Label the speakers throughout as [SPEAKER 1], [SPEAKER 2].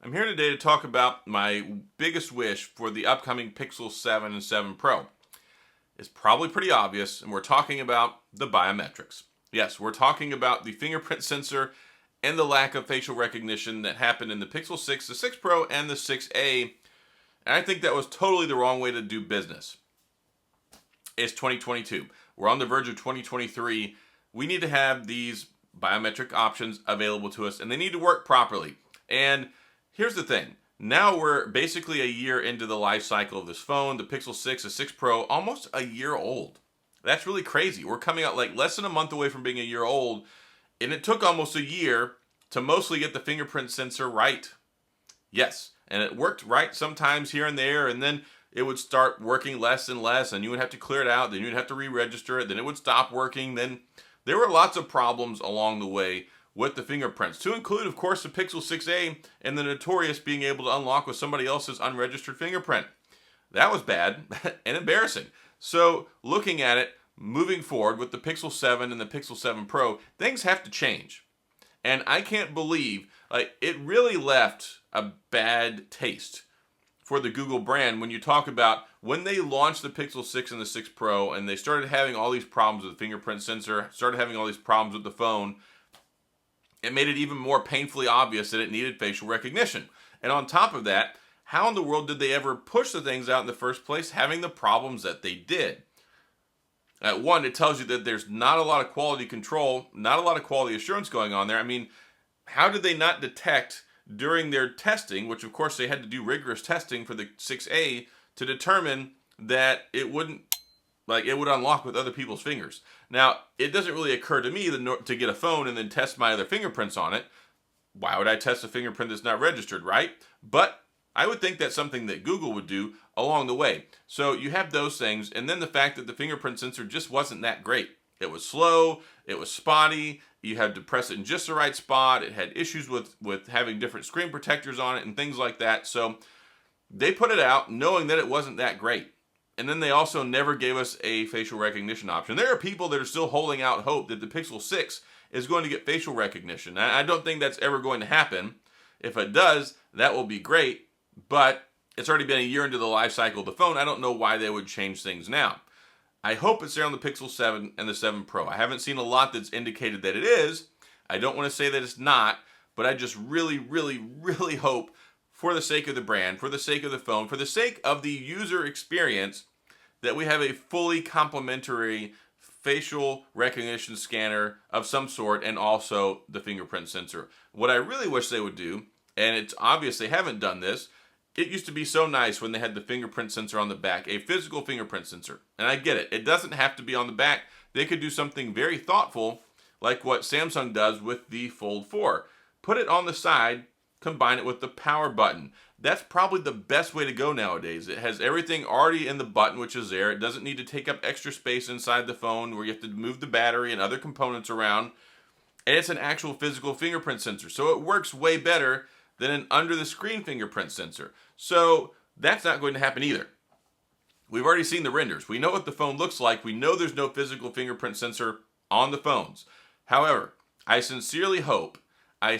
[SPEAKER 1] I'm here today to talk about my biggest wish for the upcoming Pixel 7 and 7 Pro. It's probably pretty obvious, and we're talking about the biometrics. Yes, we're talking about the fingerprint sensor and the lack of facial recognition that happened in the Pixel 6, the 6 Pro, and the 6A. And I think that was totally the wrong way to do business. It's 2022. We're on the verge of 2023. We need to have these biometric options available to us, and they need to work properly. And here's the thing. Now we're basically a year into the life cycle of this phone, the Pixel 6, the 6 Pro, almost a year old. That's really crazy. We're coming out like less than a month away from being a year old, and it took almost a year to mostly get the fingerprint sensor right. Yes, and it worked right sometimes here and there, and then it would start working less and less, and you would have to clear it out, then you'd have to re-register it, then it would stop working. Then there were lots of problems along the way with the fingerprints, to include, of course, the Pixel 6a and the notorious being able to unlock with somebody else's unregistered fingerprint. That was bad and embarrassing. So looking at it, moving forward with the Pixel 7 and the Pixel 7 Pro, things have to change. And I can't believe, it really left a bad taste for the Google brand when you talk about when they launched the Pixel 6 and the 6 Pro and they started having all these problems with the fingerprint sensor, started having all these problems with the phone. It made it even more painfully obvious that it needed facial recognition. And on top of that, how in the world did they ever push the things out in the first place, having the problems that they did? One, it tells you that there's not a lot of quality control, not a lot of quality assurance going on there. I mean, how did they not detect during their testing, which of course they had to do rigorous testing for the 6A to determine that it would unlock with other people's fingers. Now, it doesn't really occur to me to get a phone and then test my other fingerprints on it. Why would I test a fingerprint that's not registered, right? But I would think that's something that Google would do along the way. So you have those things, and then the fact that the fingerprint sensor just wasn't that great. It was slow, it was spotty, you had to press it in just the right spot, it had issues with having different screen protectors on it and things like that. So they put it out knowing that it wasn't that great. And then they also never gave us a facial recognition option. There are people that are still holding out hope that the Pixel 6 is going to get facial recognition. I don't think that's ever going to happen. If it does, that will be great. But it's already been a year into the life cycle of the phone. I don't know why they would change things now. I hope it's there on the Pixel 7 and the 7 Pro. I haven't seen a lot that's indicated that it is. I don't want to say that it's not, but I just really, really, really hope, for the sake of the brand, for the sake of the phone, for the sake of the user experience, that we have a fully complementary facial recognition scanner of some sort and also the fingerprint sensor. What I really wish they would do, and it's obvious they haven't done this, it used to be so nice when they had the fingerprint sensor on the back, a physical fingerprint sensor. And I get it. It doesn't have to be on the back. They could do something very thoughtful like what Samsung does with the Fold 4. Put it on the side, combine it with the power button. That's probably the best way to go nowadays. It has everything already in the button, which is there. It doesn't need to take up extra space inside the phone where you have to move the battery and other components around. And it's an actual physical fingerprint sensor. So it works way better than an under-the-screen fingerprint sensor. So that's not going to happen either. We've already seen the renders. We know what the phone looks like. We know there's no physical fingerprint sensor on the phones. However, I sincerely hope that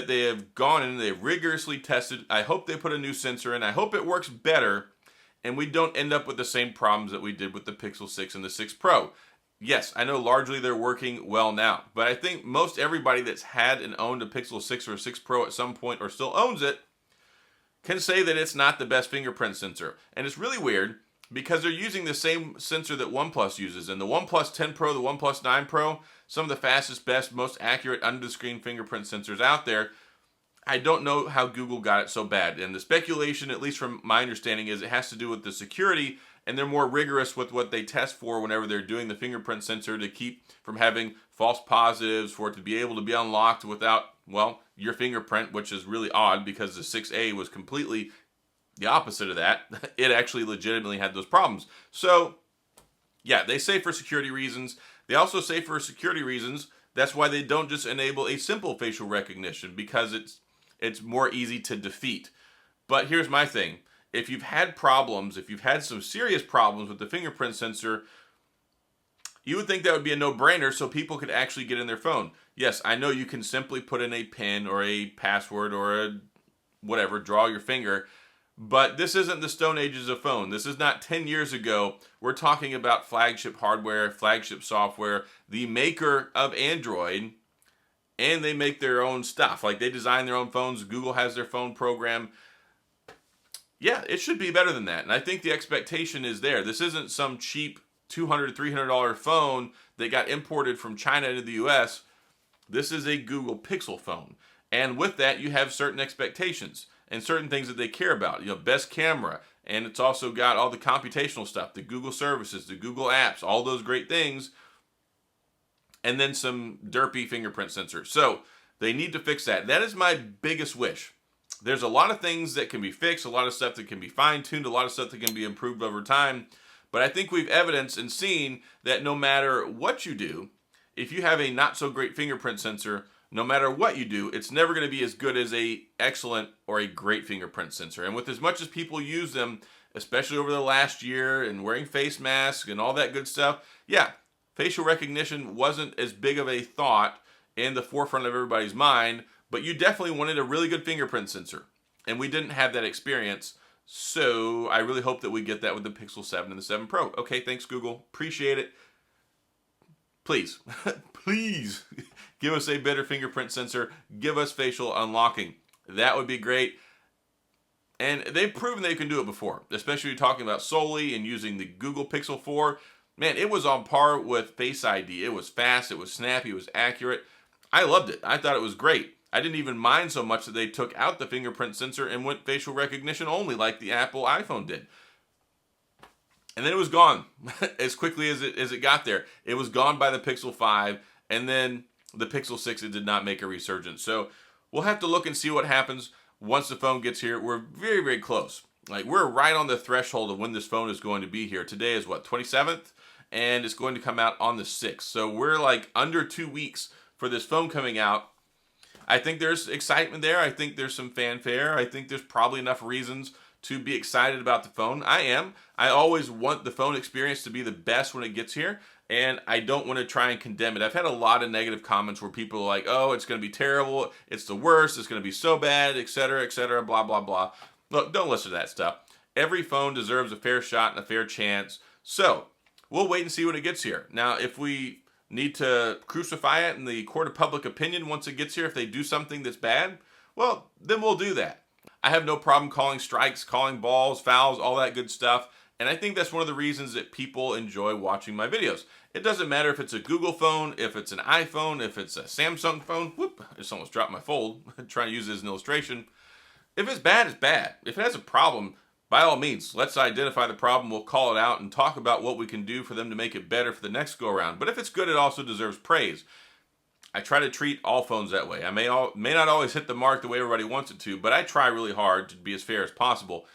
[SPEAKER 1] they have gone in and they've rigorously tested. I hope they put a new sensor in. I hope it works better and we don't end up with the same problems that we did with the Pixel 6 and the 6 Pro. Yes, I know largely they're working well now, but I think most everybody that's had and owned a Pixel 6 or a 6 Pro at some point or still owns it can say that it's not the best fingerprint sensor. And it's really weird because they're using the same sensor that OnePlus uses. And the OnePlus 10 Pro, the OnePlus 9 Pro, some of the fastest, best, most accurate under-the-screen fingerprint sensors out there. I don't know how Google got it so bad. And the speculation, at least from my understanding, is it has to do with the security, and they're more rigorous with what they test for whenever they're doing the fingerprint sensor to keep from having false positives, for it to be able to be unlocked without, your fingerprint, which is really odd because the 6A was completely the opposite of that. It actually legitimately had those problems. So, yeah, they say for security reasons. They also say for security reasons, that's why they don't just enable a simple facial recognition, because it's more easy to defeat. But here's my thing. If you've had problems, if you've had some serious problems with the fingerprint sensor, You would think that would be a no-brainer so people could actually get in their phone. Yes, I know you can simply put in a PIN or a password or a whatever, draw your finger, but this isn't the Stone Ages of phone. This is not 10 years ago. We're talking about flagship hardware, flagship software, the maker of Android, and they make their own stuff. Like, they design their own phones. Google has their phone program. Yeah, it should be better than that. And I think the expectation is there. This isn't some cheap $200, $300 phone that got imported from China into the US. This is a Google Pixel phone. And with that, you have certain expectations and certain things that they care about. You know, best camera, and it's also got all the computational stuff, the Google services, the Google apps, all those great things, and then some derpy fingerprint sensor. So they need to fix that. That is my biggest wish. There's a lot of things that can be fixed, a lot of stuff that can be fine-tuned, a lot of stuff that can be improved over time. But I think we've evidenced and seen that no matter what you do, if you have a not-so-great fingerprint sensor, no matter what you do, it's never going to be as good as a excellent or a great fingerprint sensor. And with as much as people use them, especially over the last year, and wearing face masks and all that good stuff, yeah, facial recognition wasn't as big of a thought in the forefront of everybody's mind, but you definitely wanted a really good fingerprint sensor. And we didn't have that experience, so I really hope that we get that with the Pixel 7 and the 7 Pro. Okay, thanks, Google. Appreciate it. Please, please give us a better fingerprint sensor. Give us facial unlocking. That would be great. And they've proven they can do it before, especially talking about Soli and using the Google Pixel 4. Man, it was on par with Face ID. It was fast, it was snappy, it was accurate. I loved it. I thought it was great. I didn't even mind so much that they took out the fingerprint sensor and went facial recognition only like the Apple iPhone did. And then it was gone as quickly as it got there. It was gone by the Pixel 5, and then the Pixel 6, it did not make a resurgence. So we'll have to look and see what happens once the phone gets here. We're very, very close. Like, we're right on the threshold of when this phone is going to be here. Today is what, 27th? And it's going to come out on the 6th. So we're like under 2 weeks for this phone coming out. I think there's excitement there. I think there's some fanfare. I think there's probably enough reasons to be excited about the phone. I am. I always want the phone experience to be the best when it gets here, and I don't want to try and condemn it. I've had a lot of negative comments where people are like, oh, it's going to be terrible, it's the worst, it's going to be so bad, etc., blah, blah, blah. Look, don't listen to that stuff. Every phone deserves a fair shot and a fair chance. So we'll wait and see when it gets here. Now, if we need to crucify it in the court of public opinion once it gets here, if they do something that's bad, well, then we'll do that. I have no problem calling strikes, calling balls, fouls, all that good stuff. And I think that's one of the reasons that people enjoy watching my videos. It doesn't matter if it's a Google phone, if it's an iPhone, if it's a Samsung phone. Whoop, I just almost dropped my fold. Trying to use it as an illustration. If it's bad, it's bad. If it has a problem, by all means, let's identify the problem. We'll call it out and talk about what we can do for them to make it better for the next go around. But if it's good, it also deserves praise. I try to treat all phones that way. I may not always hit the mark the way everybody wants it to, but I try really hard to be as fair as possible.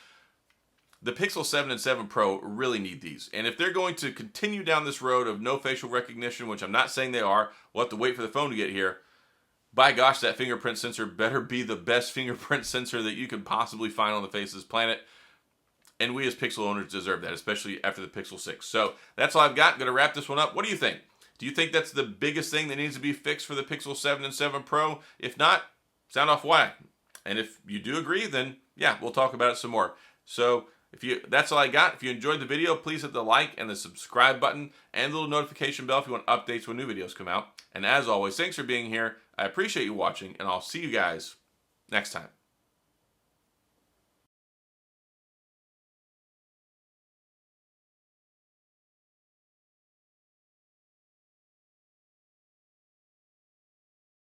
[SPEAKER 1] The Pixel 7 and 7 Pro really need these. And if they're going to continue down this road of no facial recognition, which I'm not saying they are, we'll have to wait for the phone to get here. By gosh, that fingerprint sensor better be the best fingerprint sensor that you can possibly find on the face of this planet. And we as Pixel owners deserve that, especially after the Pixel 6. So that's all I've got. I'm going to wrap this one up. What do you think? Do you think that's the biggest thing that needs to be fixed for the Pixel 7 and 7 Pro? If not, sound off why. And if you do agree, then yeah, we'll talk about it some more. So that's all I got. If you enjoyed the video, please hit the like and the subscribe button and the little notification bell if you want updates when new videos come out. And as always, thanks for being here. I appreciate you watching, and I'll see you guys next time.